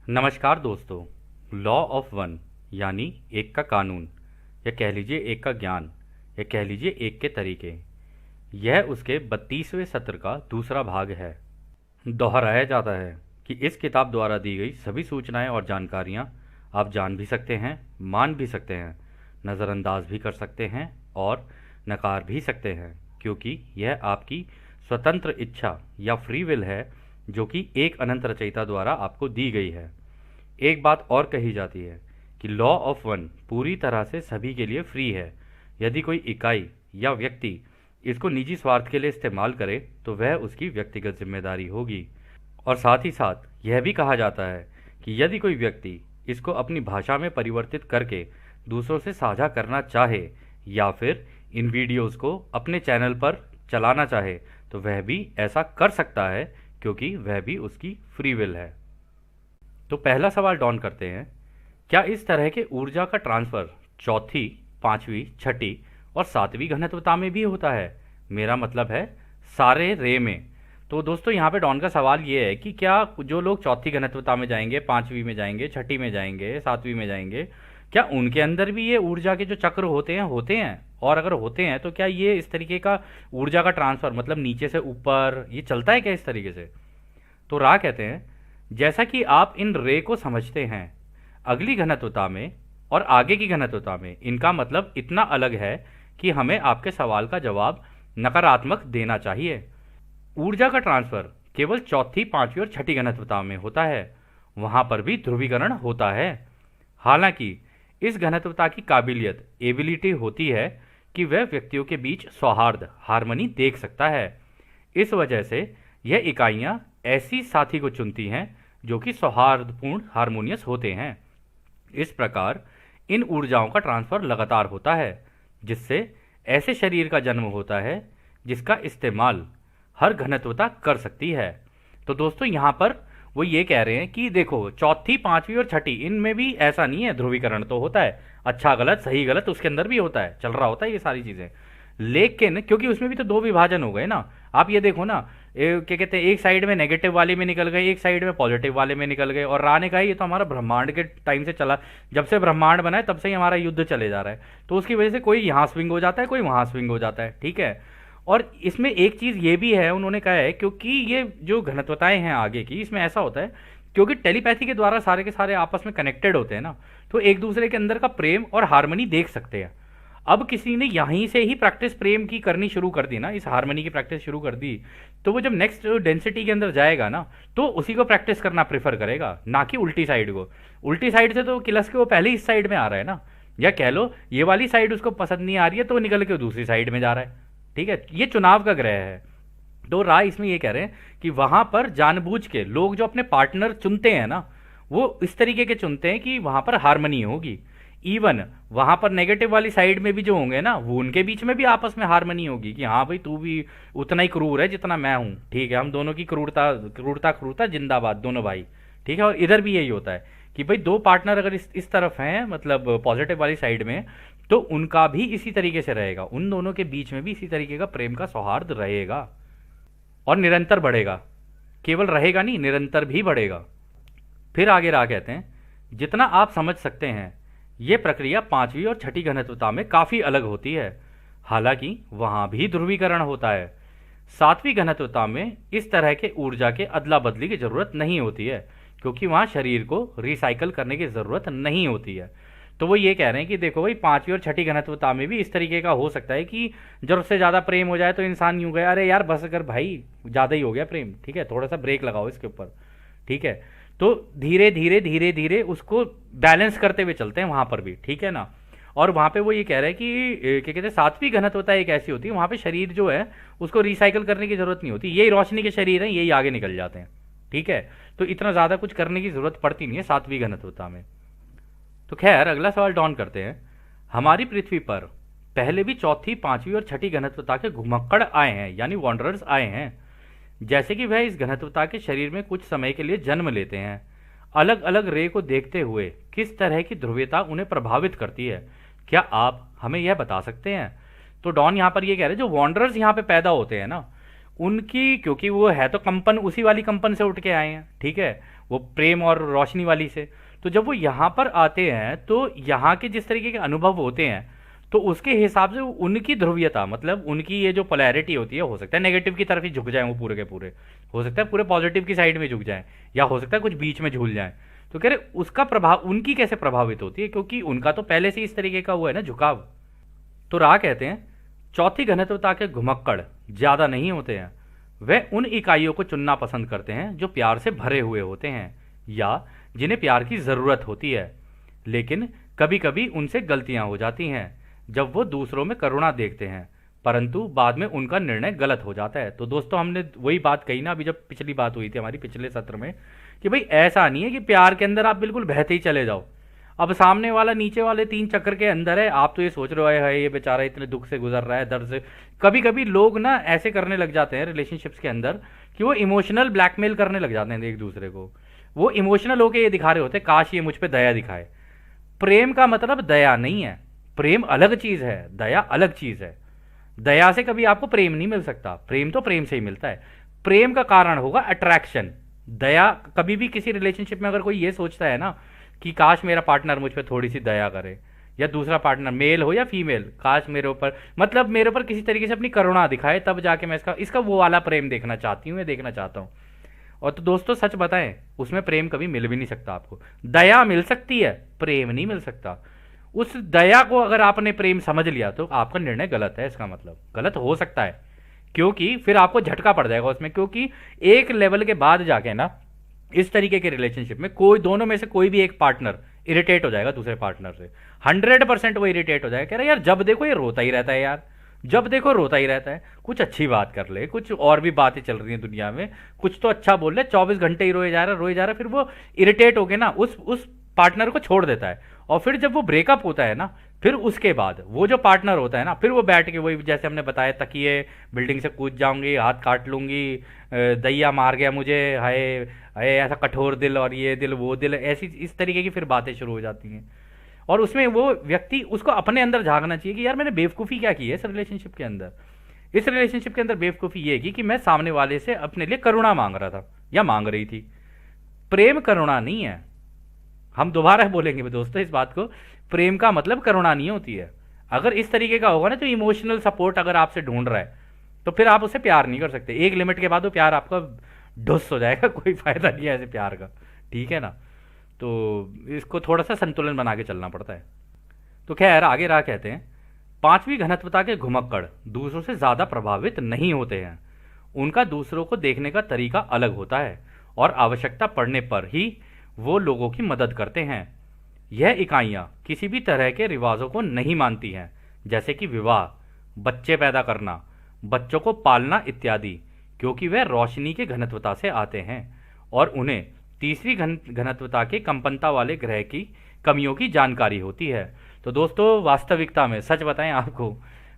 नमस्कार दोस्तों। Law of one यानी एक का कानून, या कह लीजिए एक का ज्ञान, या कह लीजिए एक के तरीके, यह उसके 32वें सत्र का दूसरा भाग है। दोहराया जाता है कि इस किताब द्वारा दी गई सभी सूचनाएं और जानकारियां आप जान भी सकते हैं, मान भी सकते हैं, नज़रअंदाज भी कर सकते हैं और नकार भी सकते हैं, क्योंकि यह आपकी स्वतंत्र इच्छा या फ्री विल है, जो कि एक अनंत रचयिता द्वारा आपको दी गई है। एक बात और कही जाती है कि लॉ ऑफ वन पूरी तरह से सभी के लिए फ्री है। यदि कोई इकाई या व्यक्ति इसको निजी स्वार्थ के लिए इस्तेमाल करे तो वह उसकी व्यक्तिगत जिम्मेदारी होगी। और साथ ही साथ यह भी कहा जाता है कि यदि कोई व्यक्ति इसको अपनी भाषा में परिवर्तित करके दूसरों से साझा करना चाहे या फिर इन वीडियोस को अपने चैनल पर चलाना चाहे तो वह भी ऐसा कर सकता है, क्योंकि वह भी उसकी फ्री विल है। तो पहला सवाल डॉन करते हैं, क्या इस तरह के ऊर्जा का ट्रांसफर चौथी, पांचवी, छठी और सातवीं घनत्वता में भी होता है? मेरा मतलब है सारे रे में। तो दोस्तों यहाँ पे डॉन का सवाल ये है कि क्या जो लोग चौथी घनत्वता में जाएंगे, पांचवी में जाएंगे, छठी में जाएंगे, सातवीं में जाएंगे, क्या उनके अंदर भी ये ऊर्जा के जो चक्र होते हैं? और अगर होते हैं तो क्या ये इस तरीके का ऊर्जा का ट्रांसफर, मतलब नीचे से ऊपर, ये चलता है क्या इस तरीके से? तो रा कहते हैं, जैसा कि आप इन रे को समझते हैं, अगली घनत्वता में और आगे की घनत्वता में इनका मतलब इतना अलग है कि हमें आपके सवाल का जवाब नकारात्मक देना चाहिए। ऊर्जा का ट्रांसफर केवल चौथी, पांचवी और छठी घनत्वता में होता है, वहां पर भी ध्रुवीकरण होता है। हालांकि इस घनत्वता की काबिलियत, एबिलिटी होती है कि वह व्यक्तियों के बीच सौहार्द, हार्मनी देख सकता है। इस वजह से यह इकाइयां ऐसी साथी को चुनती हैं जो कि सौहार्दपूर्ण, हार्मोनियस होते हैं। इस प्रकार इन ऊर्जाओं का ट्रांसफर लगातार होता है, जिससे ऐसे शरीर का जन्म होता है जिसका इस्तेमाल हर घनत्वता कर सकती है। तो दोस्तों यहाँ पर वो ये कह रहे हैं कि देखो, चौथी, पांचवी और छठी, इनमें भी ऐसा नहीं है, ध्रुवीकरण तो होता है, अच्छा गलत, सही गलत उसके अंदर भी होता है, चल रहा होता है ये सारी चीजें। लेकिन क्योंकि उसमें भी तो दो विभाजन हो गए ना, आप ये देखो ना, क्या कहते हैं, एक साइड में नेगेटिव वाले में निकल गए, एक साइड में पॉजिटिव वाले में निकल गए। और रा ने कहा ये तो हमारा ब्रह्मांड के टाइम से चला, जब से ब्रह्मांड बना है तब से ही हमारा युद्ध चले जा रहा है। तो उसकी वजह से कोई यहाँ स्विंग हो जाता है, कोई वहाँ स्विंग हो जाता है, ठीक है। और इसमें एक चीज़ ये भी है, उन्होंने कहा है, क्योंकि ये जो घनत्वताएं हैं आगे की, इसमें ऐसा होता है क्योंकि टेलीपैथी के द्वारा सारे के सारे आपस में कनेक्टेड होते हैं ना, तो एक दूसरे के अंदर का प्रेम और हार्मनी देख सकते हैं। अब किसी ने यहीं से ही प्रैक्टिस प्रेम की करनी शुरू कर दी ना, इस हार्मनी की प्रैक्टिस शुरू कर दी, तो वो जब नेक्स्ट डेंसिटी के अंदर जाएगा ना, तो उसी को प्रैक्टिस करना प्रेफर करेगा, ना कि उल्टी साइड को। उल्टी साइड से तो किलस के वो पहले इस साइड में आ रहा है ना, या कह लो ये वाली साइड उसको पसंद नहीं आ रही है तो निकल के दूसरी साइड में जा रहा है, ठीक है। ये चुनाव का ग्रह है। तो राय इसमें ये कह रहे हैं कि वहां पर जानबूझ के लोग जो अपने पार्टनर चुनते हैं ना, वो इस तरीके के चुनते हैं कि वहां पर हार्मनी होगी। इवन वहां पर नेगेटिव वाली साइड में भी जो होंगे ना, वो उनके बीच में भी आपस में हार्मनी होगी कि हाँ भाई, तू भी उतना ही क्रूर है जितना मैं हूं, ठीक है, हम दोनों की क्रूरता क्रूरता क्रूरता जिंदाबाद, दोनों भाई, ठीक है। और इधर भी यही होता है कि भाई दो पार्टनर अगर इस तरफ हैं, मतलब पॉजिटिव वाली साइड में, तो उनका भी इसी तरीके से रहेगा, उन दोनों के बीच में भी इसी तरीके का प्रेम का सौहार्द रहेगा और निरंतर बढ़ेगा। केवल रहेगा नहीं, निरंतर भी बढ़ेगा। फिर आगे रहा कहते हैं, जितना आप समझ सकते हैं ये प्रक्रिया पांचवी और छठी घनत्वता में काफी अलग होती है, हालांकि वहां भी ध्रुवीकरण होता है। सातवीं घनत्वता में इस तरह के ऊर्जा के अदला बदली की जरूरत नहीं होती है, क्योंकि वहां शरीर को रिसाइकल करने की जरूरत नहीं होती है। तो वो ये कह रहे हैं कि देखो भाई, पांचवी और छठी घनत्वता में भी इस तरीके का हो सकता है कि जरूरत से ज्यादा प्रेम हो जाए तो इंसान यूं गया, अरे यार बस कर भाई, ज्यादा ही हो गया प्रेम, ठीक है, थोड़ा सा ब्रेक लगाओ इसके ऊपर, ठीक है। तो धीरे धीरे धीरे धीरे उसको बैलेंस करते हुए चलते हैं वहां पर भी, ठीक है ना। और वहां पे वो ये कह रहे हैं कि क्या कहते हैं, सातवीं घनत्वता एक ऐसी होती है वहां पे शरीर जो है उसको रिसाइकल करने की जरूरत नहीं होती, यही रोशनी के शरीर हैं, यही आगे निकल जाते हैं, ठीक है। तो इतना ज्यादा कुछ करने की जरूरत पड़ती नहीं है सातवीं घनत्वता में। तो खैर अगला सवाल डॉन करते हैं, हमारी पृथ्वी पर पहले भी चौथी, पांचवी और छठी घनत्वता के घुमक्कड़ आए हैं, यानी वॉन्डरर्स आए हैं। जैसे कि वह इस घनत्वता के शरीर में कुछ समय के लिए जन्म लेते हैं। अलग अलग रे को देखते हुए किस तरह की ध्रुवीयता उन्हें प्रभावित करती है, क्या आप हमें यह बता सकते हैं? तो डॉन यहाँ पर ये कह रहे हैं, जो वॉन्डरर्स यहाँ पे पैदा होते हैं ना, उनकी, क्योंकि वो है तो कंपन, उसी वाली कंपन से उठ के आए हैं, ठीक है, वो प्रेम और रोशनी वाली से। तो जब वो यहाँ पर आते हैं तो यहाँ के जिस तरीके के अनुभव होते हैं, तो उसके हिसाब से उनकी ध्रुवीयता, मतलब उनकी ये जो पोलैरिटी होती है, हो सकता है नेगेटिव की तरफ ही झुक जाए वो पूरे के पूरे, हो सकता है पूरे पॉजिटिव की साइड में झुक जाए, या हो सकता है कुछ बीच में झूल जाए। तो कह रहे उसका प्रभाव उनकी कैसे प्रभावित होती है, क्योंकि उनका तो पहले से इस तरीके का हुआ है ना झुकाव। तो रा कहते हैं चौथी घनत्वता के घुमक्कड़ ज्यादा नहीं होते हैं। वे उन इकाइयों को चुनना पसंद करते हैं जो प्यार से भरे हुए होते हैं या जिन्हें प्यार की जरूरत होती है, लेकिन कभी कभी उनसे गलतियां हो जाती हैं जब वो दूसरों में करुणा देखते हैं, परंतु बाद में उनका निर्णय गलत हो जाता है। तो दोस्तों हमने वही बात कही ना अभी जब पिछली बात हुई थी हमारी पिछले सत्र में, कि भाई ऐसा नहीं है कि प्यार के अंदर आप बिल्कुल बहते ही चले जाओ। अब सामने वाला नीचे वाले 3 चक्कर के अंदर है, आप तो ये सोच रहे हो है ये बेचारा इतने दुख से गुजर रहा है, दर्द से। कभी कभी लोग ना ऐसे करने लग जाते हैं रिलेशनशिप्स के अंदर कि वो इमोशनल ब्लैकमेल करने लग जाते हैं एक दूसरे को। वो इमोशनल होके ये दिखा रहे होते हैं काश ये मुझ पे दया दिखाए। प्रेम का मतलब दया नहीं है, प्रेम अलग चीज है, दया अलग चीज है। दया से कभी आपको प्रेम नहीं मिल सकता, प्रेम तो प्रेम से ही मिलता है। प्रेम का कारण होगा अट्रैक्शन। दया कभी भी किसी रिलेशनशिप में अगर कोई ये सोचता है ना कि काश मेरा पार्टनर मुझ पर थोड़ी सी दया करे, या दूसरा पार्टनर मेल हो या फीमेल, काश मेरे ऊपर मतलब मेरे ऊपर किसी तरीके से अपनी करुणा दिखाए, तब जाके मैं इसका इसका वो वाला प्रेम देखना चाहती हूँ, देखना चाहता हूँ। और तो दोस्तों सच बताएं, उसमें प्रेम कभी मिल भी नहीं सकता आपको। दया मिल सकती है, प्रेम नहीं मिल सकता। उस दया को अगर आपने प्रेम समझ लिया तो आपका निर्णय गलत है, इसका मतलब गलत हो सकता है, क्योंकि फिर आपको झटका पड़ जाएगा उसमें। क्योंकि एक लेवल के बाद जाके ना इस तरीके के रिलेशनशिप में कोई दोनों में से कोई भी एक पार्टनर इरिटेट हो जाएगा दूसरे पार्टनर से। 100% वो इरिटेट हो जाएगा, कह रहा यार जब देखो ये रोता ही रहता है, यार जब देखो रोता ही रहता है, कुछ अच्छी बात कर ले, कुछ और भी बातें चल रही हैं दुनिया में, कुछ तो अच्छा बोल ले, 24 घंटे ही रोए जा रहा। फिर वो इरिटेट होके ना उस पार्टनर को छोड़ देता है। और फिर जब वो ब्रेकअप होता है ना, फिर उसके बाद वो जो पार्टनर होता है ना, फिर वो बैठ के वही जैसे हमने बताया, तकिए बिल्डिंग से कूद जाऊंगी, हाथ काट लूंगी, दैया मार गया मुझे, हाय हाय ऐसा कठोर दिल, और ये दिल वो दिल, ऐसी इस तरीके की फिर बातें शुरू हो जाती हैं। और उसमें वो व्यक्ति उसको अपने अंदर झांकना चाहिए कि यार मैंने बेवकूफ़ी क्या की है इस रिलेशनशिप के अंदर। इस रिलेशनशिप के अंदर बेवकूफ़ी ये की कि मैं सामने वाले से अपने लिए करुणा मांग रहा था या मांग रही थी। प्रेम करुणा नहीं है। हम दोबारा बोलेंगे दोस्तों इस बात को, प्रेम का मतलब करुणा नहीं होती है। अगर इस तरीके का होगा ना, तो इमोशनल सपोर्ट अगर आपसे ढूंढ रहा है तो फिर आप उससे प्यार नहीं कर सकते। एक लिमिट के बाद वो प्यार आपका ढुस हो जाएगा, कोई फायदा नहीं है ऐसे प्यार का, ठीक है ना। तो इसको थोड़ा सा संतुलन बना के चलना पड़ता है। तो खैर आगे रहा कहते हैं, 5वीं घनत्वता के घुमक्कड़ दूसरों से ज्यादा प्रभावित नहीं होते हैं। उनका दूसरों को देखने का तरीका अलग होता है और आवश्यकता पड़ने पर ही वो लोगों की मदद करते हैं। यह इकाइयां किसी भी तरह के रिवाजों को नहीं मानती हैं, जैसे कि विवाह, बच्चे पैदा करना, बच्चों को पालना इत्यादि, क्योंकि वह रोशनी के घनत्वता से आते हैं और उन्हें तीसरी घनत्वता के कंपनता वाले ग्रह की कमियों की जानकारी होती है। तो दोस्तों वास्तविकता में सच बताएं आपको,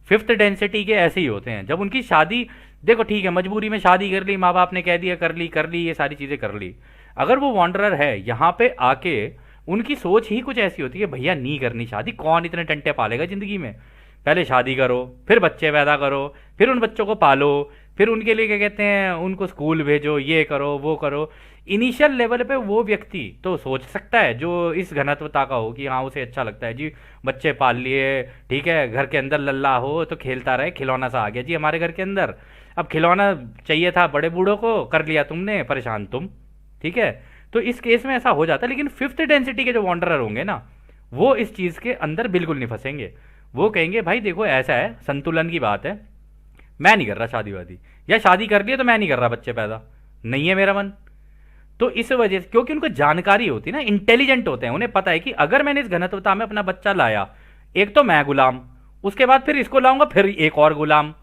5th डेंसिटी के ऐसे ही होते हैं। जब उनकी शादी, देखो ठीक है मजबूरी में शादी कर ली, माँ बाप ने कह दिया कर ली, ये सारी चीजें कर ली। अगर वो वॉन्डरर है यहाँ पे आके, उनकी सोच ही कुछ ऐसी होती है, भैया नहीं करनी शादी, कौन इतने टंटे पालेगा जिंदगी में, पहले शादी करो, फिर बच्चे पैदा करो, फिर उन बच्चों को पालो, फिर उनके लिए क्या कहते हैं उनको स्कूल भेजो, ये करो वो करो। इनिशियल लेवल पे वो व्यक्ति तो सोच सकता है जो इस घनत्वता का हो कि हाँ उसे अच्छा लगता है जी, बच्चे पाल लिए, ठीक है, घर के अंदर लल्ला हो तो खेलता रहे, खिलौना सा आ गया जी हमारे घर के अंदर, अब खिलौना चाहिए था बड़े बूढ़ों को, कर लिया तुमने, परेशान तुम, ठीक है। तो इस केस में ऐसा हो जाता है। लेकिन 5th डेंसिटी के जो वॉन्डरर होंगे ना, वो इस चीज के अंदर बिल्कुल नहीं फंसेंगे। वो कहेंगे भाई देखो ऐसा है, संतुलन की बात है, मैं नहीं कर रहा शादी वादी, या शादी कर लिया तो मैं नहीं कर रहा बच्चे पैदा, नहीं है मेरा मन। तो इस वजह से, क्योंकि उनको जानकारी होती है ना, इंटेलिजेंट होते हैं, उन्हें पता है कि अगर मैंने इस घनत्वता में अपना बच्चा लाया, एक तो मैं गुलाम, उसके बाद फिर इसको लाऊंगा, फिर एक और गुलाम।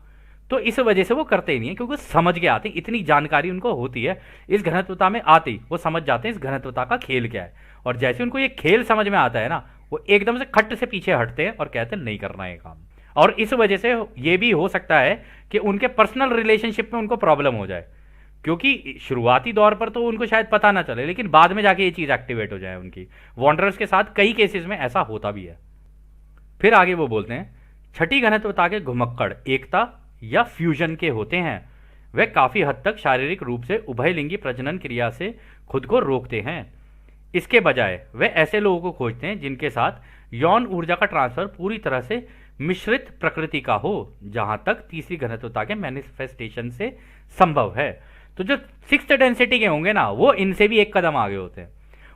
तो इस वजह से वो करते ही नहीं है, क्योंकि समझ के आते हैं, इतनी जानकारी उनको होती है इस घनत्वता में आते ही वो समझ जाते हैं इस घनत्वता का खेल क्या है। और जैसे उनको ये खेल समझ में आता है ना, वो एकदम से खट से पीछे हटते हैं और कहते हैं नहीं करना है काम। और इस वजह से ये भी हो सकता है कि उनके पर्सनल रिलेशनशिप में उनको प्रॉब्लम हो जाए, क्योंकि शुरुआती दौर पर तो उनको शायद पता ना चले, लेकिन बाद में जाके ये चीज एक्टिवेट हो जाए उनकी। वॉन्डरर्स के साथ कई केसेस में ऐसा होता भी है। फिर आगे वो बोलते हैं, 6ठी घनत्वता के घुमक्कड़ एकता या फ्यूजन के होते हैं। वे काफ़ी हद तक शारीरिक रूप से उभयलिंगी प्रजनन क्रिया से खुद को रोकते हैं। इसके बजाय वे ऐसे लोगों को खोजते हैं जिनके साथ यौन ऊर्जा का ट्रांसफर पूरी तरह से मिश्रित प्रकृति का हो, जहां तक तीसरी घनत्वता के मैनिफेस्टेशन से संभव है। तो जो सिक्स्थ डेंसिटी के होंगे ना, वो इनसे भी एक कदम आगे होते हैं।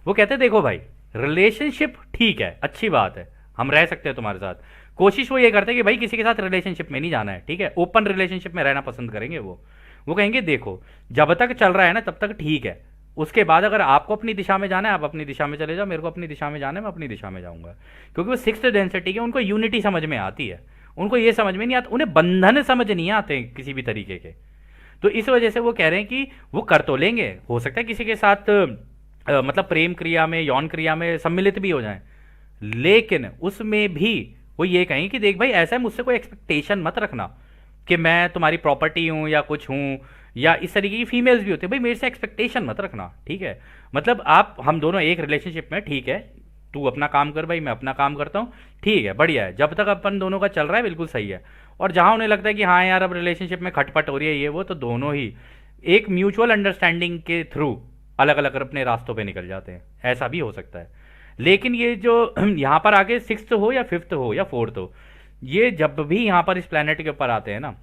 वो कहते हैं देखो भाई, रिलेशनशिप ठीक है, अच्छी बात है, हम रह सकते हैं तुम्हारे साथ। कोशिश वो ये करते हैं कि भाई किसी के साथ रिलेशनशिप में नहीं जाना है, ठीक है, ओपन रिलेशनशिप में रहना पसंद करेंगे वो कहेंगे देखो जब तक चल रहा है ना तब तक ठीक है, उसके बाद अगर आपको अपनी दिशा में जाना है आप अपनी दिशा में चले जाओ, मेरे को अपनी दिशा में जाना है मैं अपनी दिशा में जाऊंगा। क्योंकि वो सिक्स्थ डेंसिटी के, उनको यूनिटी समझ में आती है, उनको ये समझ में नहीं आता, उन्हें बंधन समझ नहीं आते किसी भी तरीके के। तो इस वजह से वो कह रहे हैं कि वो कर तो लेंगे, हो सकता है किसी के साथ मतलब प्रेम क्रिया में, यौन क्रिया में सम्मिलित भी हो जाएं, लेकिन उसमें भी वो ये कहें कि देख भाई ऐसा है, मुझसे कोई एक्सपेक्टेशन मत रखना कि मैं तुम्हारी प्रॉपर्टी हूँ या कुछ हूँ, या इस तरीके की फीमेल्स भी होती है, भाई मेरे से एक्सपेक्टेशन मत रखना, ठीक है। मतलब आप, हम दोनों एक रिलेशनशिप में, ठीक है, तू अपना काम कर भाई, मैं अपना काम करता हूँ, ठीक है, बढ़िया है, जब तक अपन दोनों का चल रहा है बिल्कुल सही है। और जहाँ उन्हें लगता है कि हाँ यार अब रिलेशनशिप में खटपट हो रही है ये वो, तो दोनों ही एक म्यूचुअल अंडरस्टैंडिंग के थ्रू अलग अलग अपने रास्तों पे निकल जाते हैं, ऐसा भी हो सकता है। लेकिन ये जो यहाँ पर आगे सिक्स्थ हो या फिफ्थ हो या फोर्थ हो, ये जब भी यहाँ पर इस प्लेनेट के ऊपर आते हैं ना,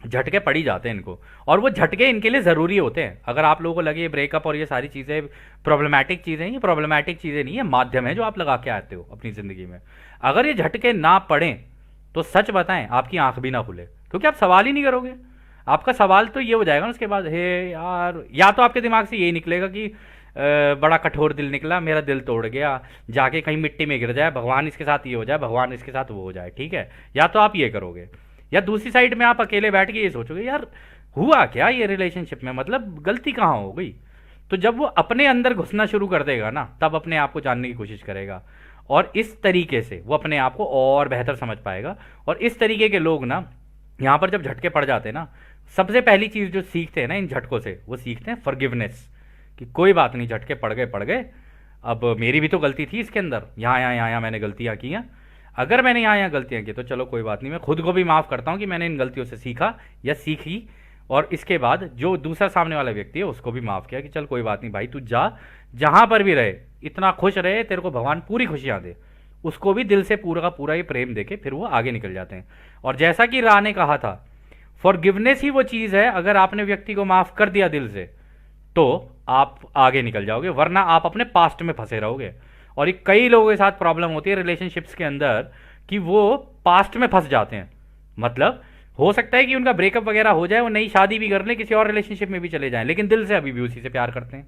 झटके पड़ ही जाते हैं इनको, और वो झटके इनके लिए ज़रूरी होते हैं। अगर आप लोगों को लगे ब्रेकअप और ये सारी चीज़ें प्रॉब्लमैटिक चीज़ें, ये प्रॉब्लमैटिक चीज़ें नहीं है, माध्यम है जो आप लगा के आते हो अपनी ज़िंदगी में। अगर ये झटके ना पड़ें तो सच बताएं आपकी आंख भी ना खुले, क्योंकि आप सवाल ही नहीं करोगे। आपका सवाल तो ये हो जाएगा ना उसके बाद, हे यार, या तो आपके दिमाग से यही निकलेगा कि बड़ा कठोर दिल निकला, मेरा दिल तोड़ गया, जाके कहीं मिट्टी में गिर जाए, भगवान इसके साथ ये हो जाए, भगवान इसके साथ वो हो जाए, ठीक है। या तो आप ये करोगे, या दूसरी साइड में आप अकेले बैठ के ये सोचोगे यार हुआ क्या ये रिलेशनशिप में, मतलब गलती कहाँ हो गई। तो जब वो अपने अंदर घुसना शुरू कर देगा ना, तब अपने आप को जानने की कोशिश करेगा, और इस तरीके से वो अपने आप को और बेहतर समझ पाएगा। और इस तरीके के लोग ना, यहाँ पर जब झटके पड़ जाते हैं ना, सबसे पहली चीज़ जो सीखते हैं ना इन झटकों से, वो सीखते हैं फॉरगिवनेस, कि कोई बात नहीं, झटके पड़ गए, अब मेरी भी तो गलती थी इसके अंदर, यहाँ मैंने गलतियाँ की हैं, अगर मैंने यहाँ गलतियाँ की तो चलो कोई बात नहीं, मैं खुद को भी माफ़ करता हूँ कि मैंने इन गलतियों से सीखा या सीखी। और इसके बाद जो दूसरा सामने वाला व्यक्ति है उसको भी माफ़ किया कि चल कोई बात नहीं भाई, तू जा, जहाँ पर भी रहे इतना खुश रहे, तेरे को भगवान पूरी खुशियाँ दे। उसको भी दिल से पूरा का पूरा ये प्रेम देके फिर वो आगे निकल जाते हैं। और जैसा कि रा ने कहा था, फॉरगिवनेस ही वो चीज़ है, अगर आपने व्यक्ति को माफ़ कर दिया दिल से तो आप आगे निकल जाओगे, वरना आप अपने पास्ट में फंसे रहोगे। और ये कई लोगों के साथ प्रॉब्लम होती है रिलेशनशिप्स के अंदर कि वो पास्ट में फंस जाते हैं। मतलब हो सकता है कि उनका ब्रेकअप वगैरह हो जाए, वो नई शादी भी कर ले, किसी और रिलेशनशिप में भी चले जाएं, लेकिन दिल से अभी भी उसी से प्यार करते हैं।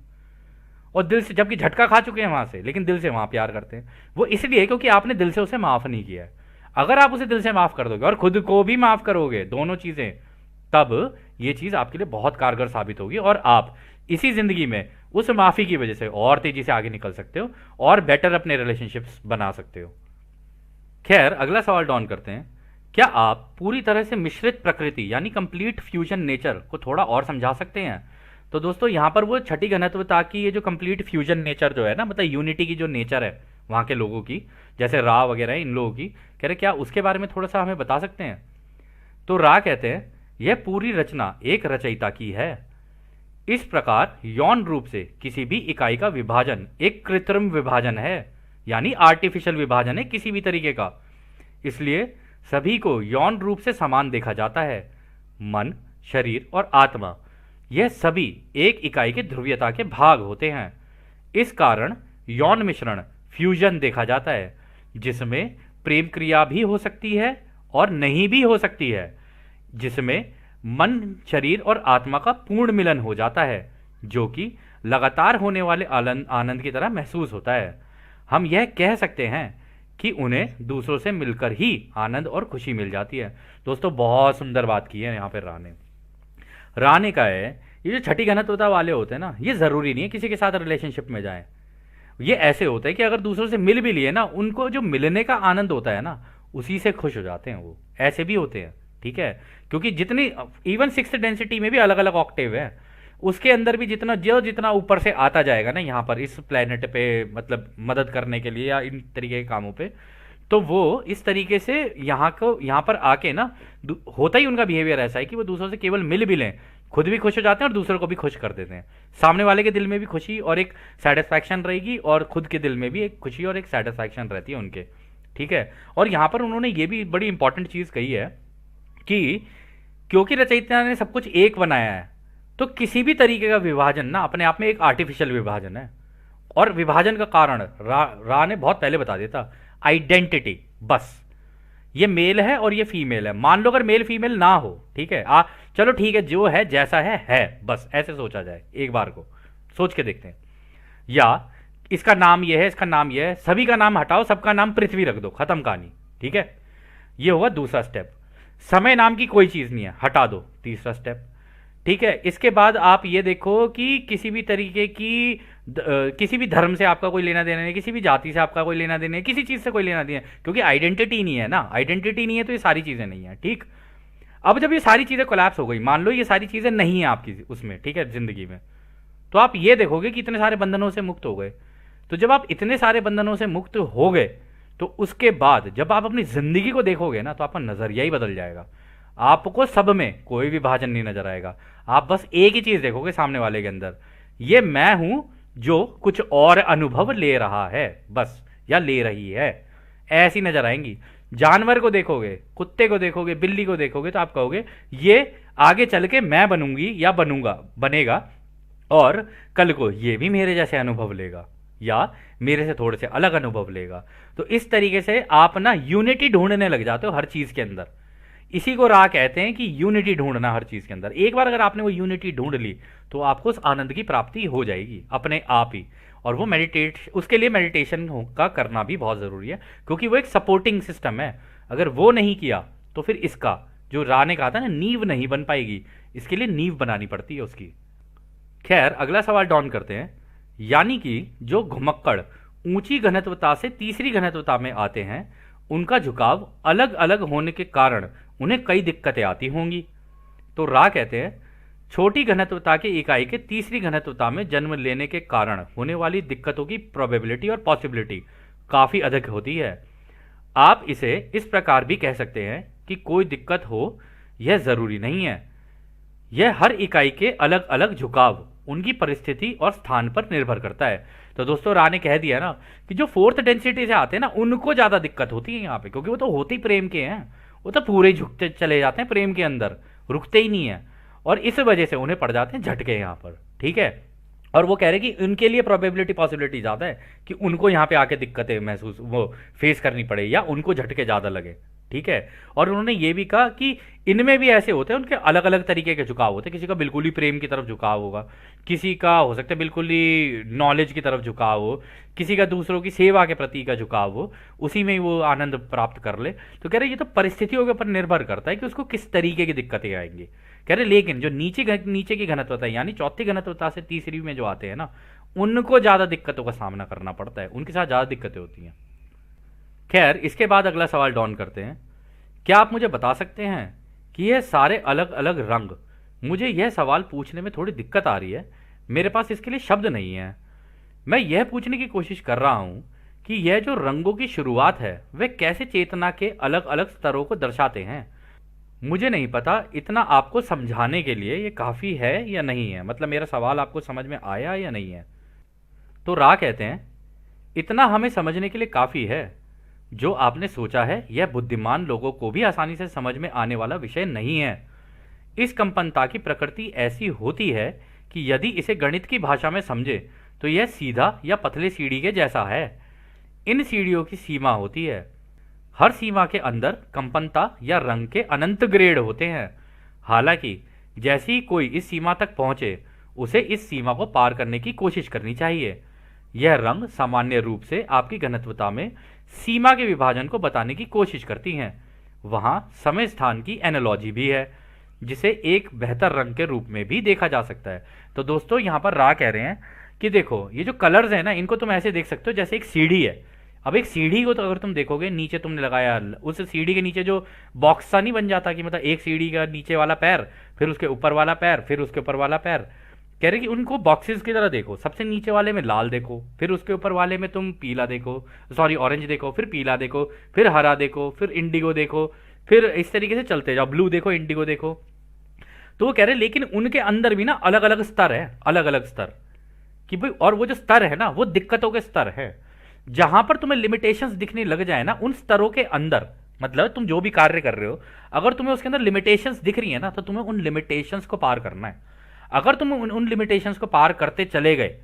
और दिल से, जबकि झटका खा चुके हैं वहां से, लेकिन दिल से वहां प्यार करते हैं। वो इसलिए क्योंकि आपने दिल से उसे माफ़ नहीं किया है। अगर आप उसे दिल से माफ़ कर दोगे और खुद को भी माफ़ करोगे, दोनों चीज़ें, तब ये चीज़ आपके लिए बहुत कारगर साबित होगी, और आप इसी ज़िंदगी में उस माफ़ी की वजह से और तेज़ी से आगे निकल सकते हो और बेटर अपने रिलेशनशिप्स बना सकते हो। खैर, अगला सवाल डॉन करते हैं, क्या आप पूरी तरह से मिश्रित प्रकृति यानी कंप्लीट फ्यूजन नेचर को थोड़ा और समझा सकते हैं। तो दोस्तों यहाँ पर वो छठी घनत्वता की ये जो कंप्लीट फ्यूजन नेचर जो है ना, मतलब यूनिटी की जो नेचर है वहाँ के लोगों की, जैसे रा वगैरह है इन लोगों की, कह रहे क्या उसके बारे में थोड़ा सा हमें बता सकते हैं। तो रा कहते हैं यह पूरी रचना एक रचयिता की है। इस प्रकार यौन रूप से किसी भी इकाई का विभाजन एक कृत्रिम विभाजन है, यानी आर्टिफिशियल विभाजन है किसी भी तरीके का। इसलिए सभी को यौन रूप से समान देखा जाता है। मन, शरीर और आत्मा, यह सभी एक इकाई के ध्रुवीयता के भाग होते हैं। इस कारण यौन मिश्रण, फ्यूजन देखा जाता है, जिसमें प्रेम क्रिया भी हो सकती है और नहीं भी हो सकती है, जिसमें मन, शरीर और आत्मा का पूर्ण मिलन हो जाता है, जो कि लगातार होने वाले आनंद की तरह महसूस होता है। हम यह कह सकते हैं कि उन्हें दूसरों से मिलकर ही आनंद और खुशी मिल जाती है। दोस्तों बहुत सुंदर बात की है यहाँ पे राने का है, ये जो छठी घनत्वता वाले होते हैं ना, ये ज़रूरी नहीं है किसी के साथ रिलेशनशिप में जाएं। ये ऐसे होते हैं कि अगर दूसरों से मिल भी लिए ना, उनको जो मिलने का आनंद होता है ना, उसी से खुश हो जाते हैं। वो ऐसे भी होते हैं, ठीक है, क्योंकि जितनी इवन सिक्स्थ डेंसिटी में भी अलग अलग ऑक्टेव है, उसके अंदर भी जितना ऊपर से आता जाएगा ना यहाँ पर इस प्लेनेट पे, मतलब मदद करने के लिए या इन तरीके के कामों पे, तो वो इस तरीके से यहाँ पर आके ना, होता ही उनका बिहेवियर ऐसा है कि वो दूसरों से केवल मिल भी लें खुद भी खुश हो जाते हैं और दूसरों को भी खुश कर देते हैं। सामने वाले के दिल में भी खुशी और एक सेटिस्फैक्शन रहेगी, और खुद के दिल में भी एक खुशी और एक सेटिस्फैक्शन रहती है उनके। ठीक है। और यहाँ पर उन्होंने ये भी बड़ी इंपॉर्टेंट चीज़ कही है कि क्योंकि रचयिता ने सब कुछ एक बनाया है, तो किसी भी तरीके का विभाजन ना अपने आप में एक आर्टिफिशियल विभाजन है। और विभाजन का कारण रा ने बहुत पहले बता दिया था, आइडेंटिटी। बस ये मेल है और ये फीमेल है। मान लो अगर मेल फीमेल ना हो, ठीक है, चलो ठीक है, जो है जैसा है, बस ऐसे सोचा जाए, एक बार को सोच के देखते हैं। या इसका नाम ये है, इसका नाम ये है, सभी का नाम हटाओ, सबका नाम पृथ्वी रख दो, खत्म कहानी। ठीक है, ये होगा दूसरा स्टेप। समय नाम की कोई चीज नहीं है, हटा दो, तीसरा स्टेप। ठीक है। इसके बाद आप ये देखो कि किसी भी तरीके की किसी भी धर्म से आपका कोई लेना देना नहीं, किसी भी जाति से आपका कोई लेना देना नहीं, किसी चीज से कोई लेना देना, क्योंकि आइडेंटिटी नहीं है ना। आइडेंटिटी नहीं है तो ये सारी चीजें नहीं है। ठीक। अब जब ये सारी चीजें कोलैप्स हो गई, मान लो ये सारी चीजें नहीं है आपकी उसमें, ठीक है, जिंदगी में, तो आप ये देखोगे कि इतने सारे बंधनों से मुक्त हो गए। तो जब आप इतने सारे बंधनों से मुक्त हो गए, तो उसके बाद जब आप अपनी जिंदगी को देखोगे ना, तो आपका नजरिया ही बदल जाएगा। आपको सब में कोई विभाजन नहीं नजर आएगा। आप बस एक ही चीज देखोगे सामने वाले के अंदर, ये मैं हूं जो कुछ और अनुभव ले रहा है, बस, या ले रही है, ऐसी नजर आएंगी। जानवर को देखोगे, कुत्ते को देखोगे, बिल्ली को देखोगे, तो आप कहोगे ये आगे चल के मैं बनूंगी या बनूंगा, बनेगा, और कल को ये भी मेरे जैसे अनुभव लेगा या मेरे से थोड़े से अलग अनुभव लेगा। तो इस तरीके से आप ना यूनिटी ढूंढने लग जाते हो हर चीज के अंदर। इसी को राह कहते हैं कि यूनिटी ढूंढना हर चीज के अंदर। एक बार अगर आपने वो यूनिटी ढूंढ ली, तो आपको उस आनंद की प्राप्ति हो जाएगी अपने आप ही। और वो उसके लिए मेडिटेशन का करना भी बहुत जरूरी है, क्योंकि वो एक सपोर्टिंग सिस्टम है। अगर वो नहीं किया तो फिर इसका, जो राह ने कहा था ना, नींव नहीं बन पाएगी। इसके लिए नींव बनानी पड़ती है उसकी। खैर, अगला सवाल डाउन करते हैं। यानी कि जो घुमक्कड़ ऊंची घनत्वता से तीसरी घनत्वता में आते हैं, उनका झुकाव अलग अलग होने के कारण उन्हें कई दिक्कतें आती होंगी। तो रा कहते हैं, छोटी घनत्वता की इकाई के तीसरी घनत्वता में जन्म लेने के कारण होने वाली दिक्कतों की प्रोबेबिलिटी और पॉसिबिलिटी काफी अधिक होती है। आप इसे इस प्रकार भी कह सकते हैं कि कोई दिक्कत हो यह जरूरी नहीं है। यह हर इकाई के अलग अलग झुकाव उनकी परिस्थिति और स्थान पर निर्भर करता है। तो दोस्तों, रा ने कह दिया ना कि जो फोर्थ डेंसिटी से आते हैं ना, उनको ज्यादा दिक्कत होती है यहाँ पे, क्योंकि वो तो होते ही प्रेम के हैं। वो तो पूरे झुकते चले जाते हैं प्रेम के अंदर, रुकते ही नहीं है, और इस वजह से उन्हें पड़ जाते हैं झटके यहाँ पर। ठीक है। और वो कह रहे कि उनके लिए प्रोबेबिलिटी पॉसिबिलिटी ज्यादा है कि उनको यहाँ पे आके दिक्कतें महसूस वो फेस करनी पड़े, या उनको झटके ज्यादा लगे। ठीक है। और उन्होंने ये भी कहा कि इनमें भी ऐसे होते हैं, उनके अलग अलग तरीके के झुकाव होते हैं। किसी का बिल्कुल ही प्रेम की तरफ झुकाव होगा, किसी का हो सकता है बिल्कुल ही नॉलेज की तरफ झुकाव हो, किसी का दूसरों की सेवा के प्रति का झुकाव हो, उसी में ही वो आनंद प्राप्त कर ले। तो कह रहे ये तो परिस्थितियों के ऊपर निर्भर करता है कि उसको किस तरीके की दिक्कतें आएंगी। कह रहे लेकिन जो नीचे की घनत्वता है, यानी चौथी घनत्वता से तीसरी में जो आते हैं ना, उनको ज्यादा दिक्कतों का सामना करना पड़ता है, उनके साथ ज्यादा दिक्कतें होती हैं। खैर, इसके बाद अगला सवाल डाउन करते हैं। क्या आप मुझे बता सकते हैं कि ये सारे अलग अलग रंग, मुझे यह सवाल पूछने में थोड़ी दिक्कत आ रही है, मेरे पास इसके लिए शब्द नहीं है। मैं यह पूछने की कोशिश कर रहा हूं कि यह जो रंगों की शुरुआत है, वे कैसे चेतना के अलग अलग स्तरों को दर्शाते हैं। मुझे नहीं पता इतना आपको समझाने के लिए ये काफ़ी है या नहीं है, मतलब मेरा सवाल आपको समझ में आया या नहीं है। तो रा कहते हैं, इतना हमें समझने के लिए काफ़ी है। जो आपने सोचा है यह बुद्धिमान लोगों को भी आसानी से समझ में आने वाला विषय नहीं है। इस कंपनता की प्रकृति ऐसी होती है कि यदि इसे गणित की भाषा में समझे तो यह सीधा या पतले सीढ़ी के जैसा है। इन सीढ़ियों की सीमा होती है। हर सीमा के अंदर कंपनता या रंग के अनंत ग्रेड होते हैं। हालांकि जैसे ही कोई इस सीमा तक पहुंचे, उसे इस सीमा को पार करने की कोशिश करनी चाहिए। यह रंग सामान्य रूप से आपकी घनत्वता में सीमा के विभाजन को बताने की कोशिश करती हैं। वहां समय स्थान की एनालॉजी भी है, जिसे एक बेहतर रंग के रूप में भी देखा जा सकता है। तो दोस्तों, यहां पर रा कह रहे हैं कि देखो, ये जो कलर्स है ना, इनको तुम ऐसे देख सकते हो जैसे एक सीढ़ी है। अब एक सीढ़ी को तो अगर तुम देखोगे, नीचे तुमने लगाया, उस सीढ़ी के नीचे जो बॉक्स सा नहीं बन जाता कि मतलब एक सीढ़ी का नीचे वाला पैर, फिर उसके ऊपर वाला पैर, फिर उसके ऊपर वाला पैर। कह रहे कि उनको बॉक्सेस की तरह देखो। सबसे नीचे वाले में लाल देखो, फिर उसके ऊपर वाले में तुम पीला देखो, सॉरी ऑरेंज देखो, फिर पीला देखो, फिर हरा देखो, फिर इंडिगो देखो, फिर इस तरीके से चलते जाओ, ब्लू देखो, इंडिगो देखो। तो वो कह रहे हैं लेकिन उनके अंदर भी ना अलग अलग स्तर है, अलग अलग स्तर कि भाई, और वो जो स्तर है ना वो दिक्कतों के स्तर है। जहां पर तुम्हें लिमिटेशंस दिखने लग जाए ना उन स्तरों के अंदर, मतलब तुम जो भी कार्य कर रहे हो अगर तुम्हें उसके अंदर लिमिटेशंस दिख रही है ना तो तुम्हें उन लिमिटेशंस को पार करना है। अगर तुम उन लिमिटेशंस को पार करते चले गए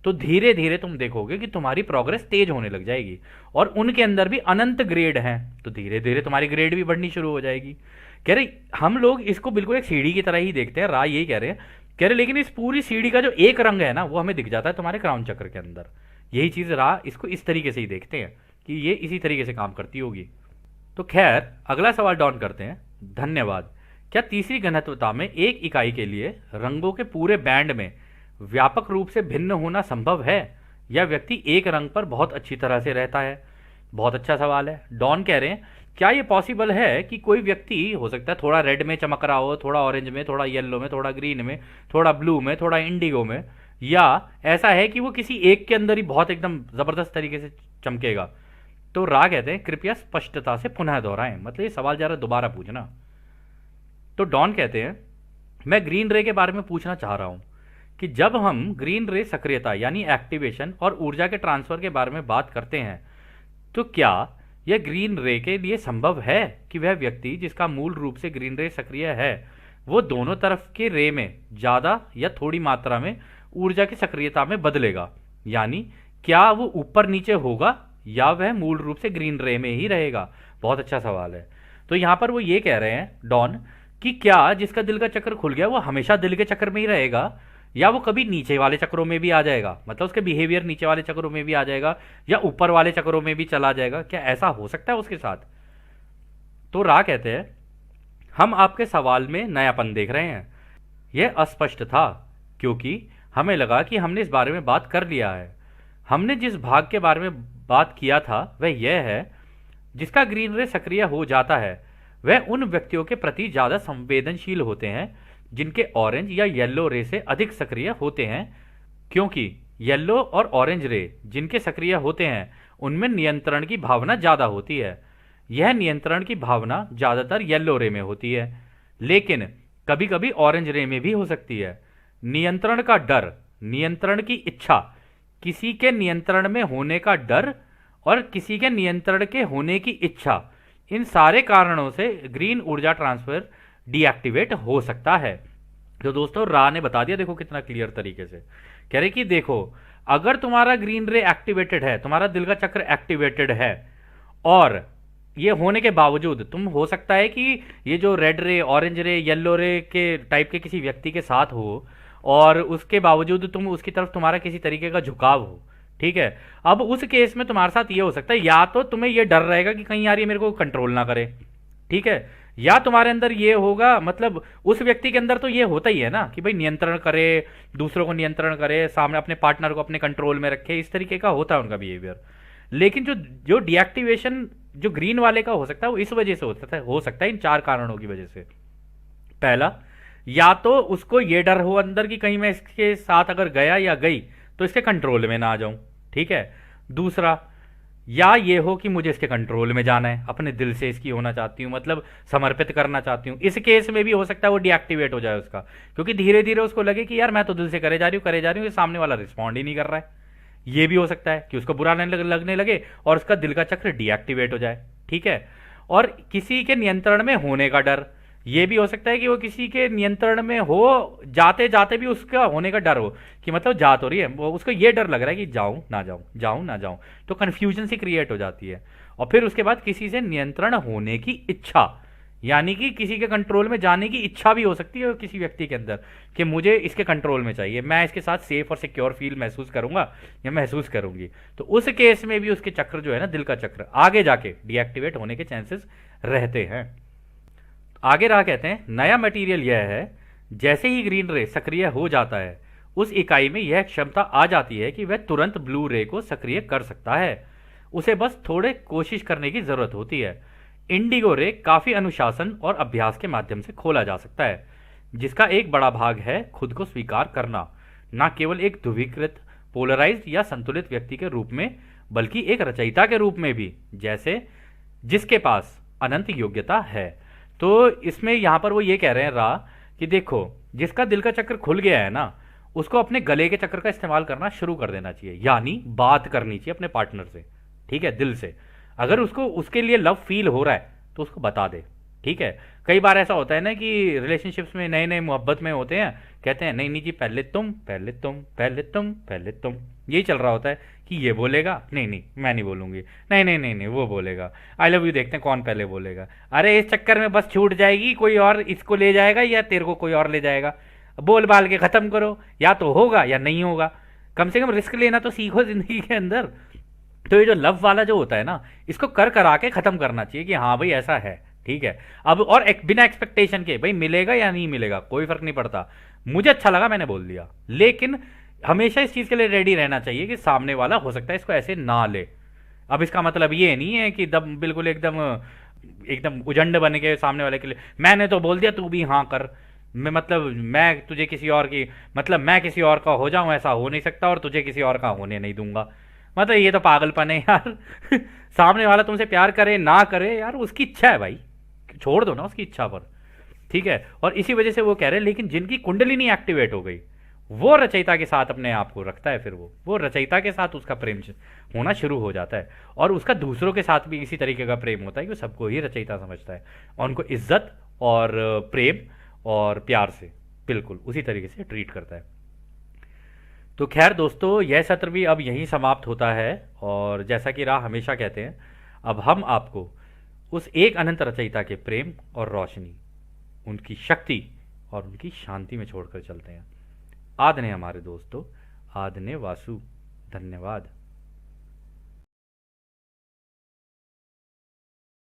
तो धीरे धीरे तुम देखोगे कि तुम्हारी प्रोग्रेस तेज होने लग जाएगी। और उनके अंदर भी अनंत ग्रेड हैं तो धीरे धीरे तुम्हारी ग्रेड भी बढ़नी शुरू हो जाएगी। कह रहे हम लोग इसको बिल्कुल एक सीढ़ी की तरह ही देखते हैं, राय यही कह रहे हैं। कह रहे लेकिन इस पूरी सीढ़ी का जो एक रंग है ना वो हमें दिख जाता है तुम्हारे क्राउन चक्र के अंदर। यही चीज राह इसको इस तरीके से ही देखते हैं कि ये इसी तरीके से काम करती होगी। तो खैर अगला सवाल डॉन करते हैं। धन्यवाद। क्या तीसरी घनत्वता में एक इकाई के लिए रंगों के पूरे बैंड में व्यापक रूप से भिन्न होना संभव है या व्यक्ति एक रंग पर बहुत अच्छी तरह से रहता है? बहुत अच्छा सवाल है। डॉन कह रहे हैं क्या ये पॉसिबल है कि कोई व्यक्ति हो सकता है थोड़ा रेड में चमक रहा हो, थोड़ा ऑरेंज में, थोड़ा येलो में, थोड़ा ग्रीन में, थोड़ा ब्लू में, थोड़ा इंडिगो में, या ऐसा है कि वो किसी एक के अंदर ही बहुत एकदम जबरदस्त तरीके से चमकेगा? तो रा कहते हैं कृपया स्पष्टता से पुनः दोहराएं, मतलब ये सवाल जरा दोबारा पूछना। तो डॉन कहते हैं मैं ग्रीन रे के बारे में पूछना चाह रहा हूं कि जब हम ग्रीन रे सक्रियता यानी एक्टिवेशन और ऊर्जा के ट्रांसफर के बारे में बात करते हैं तो क्या यह ग्रीन रे के लिए संभव है कि वह व्यक्ति जिसका मूल रूप से ग्रीन रे सक्रिय है वो दोनों तरफ के रे में ज्यादा या थोड़ी मात्रा में ऊर्जा की सक्रियता में बदलेगा? यानी क्या वो ऊपर नीचे होगा या वह मूल रूप से ग्रीन रे में ही रहेगा? बहुत अच्छा सवाल है। तो यहां पर वो ये कह रहे हैं डॉन कि क्या जिसका दिल का चक्र खुल गया वो हमेशा दिल के चक्र में ही रहेगा या वो कभी नीचे वाले चक्रों में भी आ जाएगा, मतलब उसके बिहेवियर नीचे वाले चक्रों में भी आ जाएगा या ऊपर वाले चक्रों में भी चला जाएगा? क्या ऐसा हो सकता है उसके साथ? तो रा कहते हैं हम आपके सवाल में नयापन देख रहे हैं। यह अस्पष्ट था क्योंकि हमें लगा कि हमने इस बारे में बात कर लिया है। हमने जिस भाग के बारे में बात किया था वह यह है जिसका ग्रीन रे सक्रिय हो जाता है वह उन व्यक्तियों के प्रति ज्यादा संवेदनशील होते हैं जिनके ऑरेंज या येलो रे से अधिक सक्रिय होते हैं, क्योंकि येलो और ऑरेंज रे जिनके सक्रिय होते हैं उनमें नियंत्रण की भावना ज्यादा होती है। यह नियंत्रण की भावना ज्यादातर येलो रे में होती है लेकिन कभी कभी ऑरेंज रे में भी हो सकती है। नियंत्रण का डर, नियंत्रण की इच्छा, किसी के नियंत्रण में होने का डर और किसी के नियंत्रण के होने की इच्छा, इन सारे कारणों से ग्रीन ऊर्जा ट्रांसफर डीएक्टिवेट हो सकता है। तो दोस्तों रा ने बता दिया, देखो कितना क्लियर तरीके से कह रहे कि देखो अगर तुम्हारा ग्रीन रे एक्टिवेटेड है, तुम्हारा दिल का चक्र एक्टिवेटेड है और ये होने के बावजूद तुम हो सकता है कि ये जो रेड रे, ऑरेंज रे, येलो रे के टाइप के किसी व्यक्ति के साथ हो और उसके बावजूद तुम उसकी तरफ तुम्हारा किसी तरीके का झुकाव हो, ठीक है। अब उस केस में तुम्हारे साथ ये हो सकता है या तो तुम्हें ये डर रहेगा कि कहीं यार ये मेरे को कंट्रोल ना करे, ठीक है, या तुम्हारे अंदर ये होगा, मतलब उस व्यक्ति के अंदर तो ये होता ही है ना कि भाई नियंत्रण करे, दूसरों को नियंत्रण करे, सामने अपने पार्टनर को अपने कंट्रोल में रखे, इस तरीके का होता है उनका बिहेवियर। लेकिन जो जो डीएक्टिवेशन जो ग्रीन वाले का हो सकता है वो इस वजह से हो सकता है इन 4 कारणों की वजह से। पहला, या तो उसको ये डर हो अंदर कि कहीं मैं इसके साथ अगर गया या गई तो इसके कंट्रोल में ना आ जाऊं, ठीक है। दूसरा, या ये हो कि मुझे इसके कंट्रोल में जाना है, अपने दिल से इसकी होना चाहती हूँ, मतलब समर्पित करना चाहती हूँ। इस केस में भी हो सकता है वो डीएक्टिवेट हो जाए उसका, क्योंकि धीरे धीरे उसको लगे कि यार मैं तो दिल से करे जा रही हूँ, ये सामने वाला रिस्पॉन्ड ही नहीं कर रहा है। ये भी हो सकता है कि उसको बुरा लगने लगे और उसका दिल का चक्र डीएक्टिवेट हो जाए, ठीक है। और किसी के नियंत्रण में होने का डर, ये भी हो सकता है कि वो किसी के नियंत्रण में हो, जाते जाते भी उसका होने का डर हो कि मतलब जा तो रही है, वो उसको ये डर लग रहा है कि जाऊं ना जाऊं, जाऊं ना जाऊं, तो कन्फ्यूजन सी क्रिएट हो जाती है। और फिर उसके बाद किसी से नियंत्रण होने की इच्छा, यानी कि किसी के कंट्रोल में जाने की इच्छा भी हो सकती है किसी व्यक्ति के अंदर कि मुझे इसके कंट्रोल में चाहिए, मैं इसके साथ सेफ और सिक्योर फील महसूस करूंगा या महसूस करूंगी। तो उस केस में भी उसके चक्र जो है ना, दिल का चक्र, आगे जाके डीएक्टिवेट होने के चांसेस रहते हैं। आगे रहा कहते हैं नया मटेरियल यह है जैसे ही ग्रीन रे सक्रिय हो जाता है उस इकाई में यह क्षमता आ जाती है कि वह तुरंत ब्लू रे को सक्रिय कर सकता है, उसे बस थोड़े कोशिश करने की जरूरत होती है। इंडिगो रे काफी अनुशासन और अभ्यास के माध्यम से खोला जा सकता है, जिसका एक बड़ा भाग है खुद को स्वीकार करना, न केवल एक ध्रुवीकृत, पोलराइज्ड या संतुलित व्यक्ति के रूप में बल्कि एक रचयिता के रूप में भी, जैसे जिसके पास अनंत योग्यता है। तो इसमें यहां पर वो ये कह रहे हैं रा कि देखो, जिसका दिल का चक्र खुल गया है ना, उसको अपने गले के चक्र का इस्तेमाल करना शुरू कर देना चाहिए, यानी बात करनी चाहिए अपने पार्टनर से, ठीक है, दिल से। अगर उसको उसके लिए लव फील हो रहा है तो उसको बता दे, ठीक है। कई बार ऐसा होता है ना कि रिलेशनशिप्स में नए नए मोहब्बत में होते हैं, कहते हैं नहीं नहीं जी, पहले तुम, पहले तुम, पहले तुम, पहले तुम, यही चल रहा होता है कि ये बोलेगा, नहीं नहीं मैं नहीं बोलूंगी, नहीं नहीं नहीं नहीं वो बोलेगा, आई लव यू, देखते हैं कौन पहले बोलेगा। अरे इस चक्कर में बस छूट जाएगी, कोई और इसको ले जाएगा या तेरे को कोई और ले जाएगा। बोल बाल के खत्म करो, या तो होगा या नहीं होगा। कम से कम रिस्क लेना तो सीखो जिंदगी के अंदर। तो ये जो लव वाला जो होता है ना, इसको कर करा के खत्म करना चाहिए कि हाँ भाई ऐसा है, ठीक है। अब और बिना एक्सपेक्टेशन के भाई मिलेगा या नहीं मिलेगा कोई फर्क नहीं पड़ता, मुझे अच्छा लगा मैंने बोल दिया, लेकिन हमेशा इस चीज के लिए रेडी रहना चाहिए कि सामने वाला हो सकता है इसको ऐसे ना ले। अब इसका मतलब ये नहीं है कि दम बिल्कुल एकदम एकदम उजंड बन के सामने वाले के लिए मैंने तो बोल दिया तू भी हाँ कर, मैं मतलब मैं तुझे किसी और की, मतलब मैं किसी और का हो जाऊं, ऐसा हो नहीं सकता, और तुझे किसी और का होने नहीं दूंगा। मतलब ये तो पागलपन है यार। सामने वाला तुमसे प्यार करे ना करे यार, उसकी इच्छा है भाई, छोड़ दो ना उसकी इच्छा पर, ठीक है। और इसी वजह से वो कह रहे हैं, लेकिन जिनकी कुंडली नहीं एक्टिवेट हो गई वो रचयिता के साथ अपने आप को रखता है, फिर वो रचयिता के साथ उसका प्रेम होना शुरू हो जाता है, और उसका दूसरों के साथ भी इसी तरीके का प्रेम होता है कि वो सबको ही रचयिता समझता है, और उनको इज्जत और प्रेम और प्यार से बिल्कुल उसी तरीके से ट्रीट करता है। तो खैर दोस्तों, यह सत्र भी अब यहीं समाप्त होता है, और जैसा कि राह हमेशा कहते हैं, अब हम आपको उस एक अनंत रचयिता के प्रेम और रोशनी, उनकी शक्ति और उनकी शांति में छोड़कर चलते हैं। आदने हमारे दोस्तों, आदने वासु, धन्यवाद।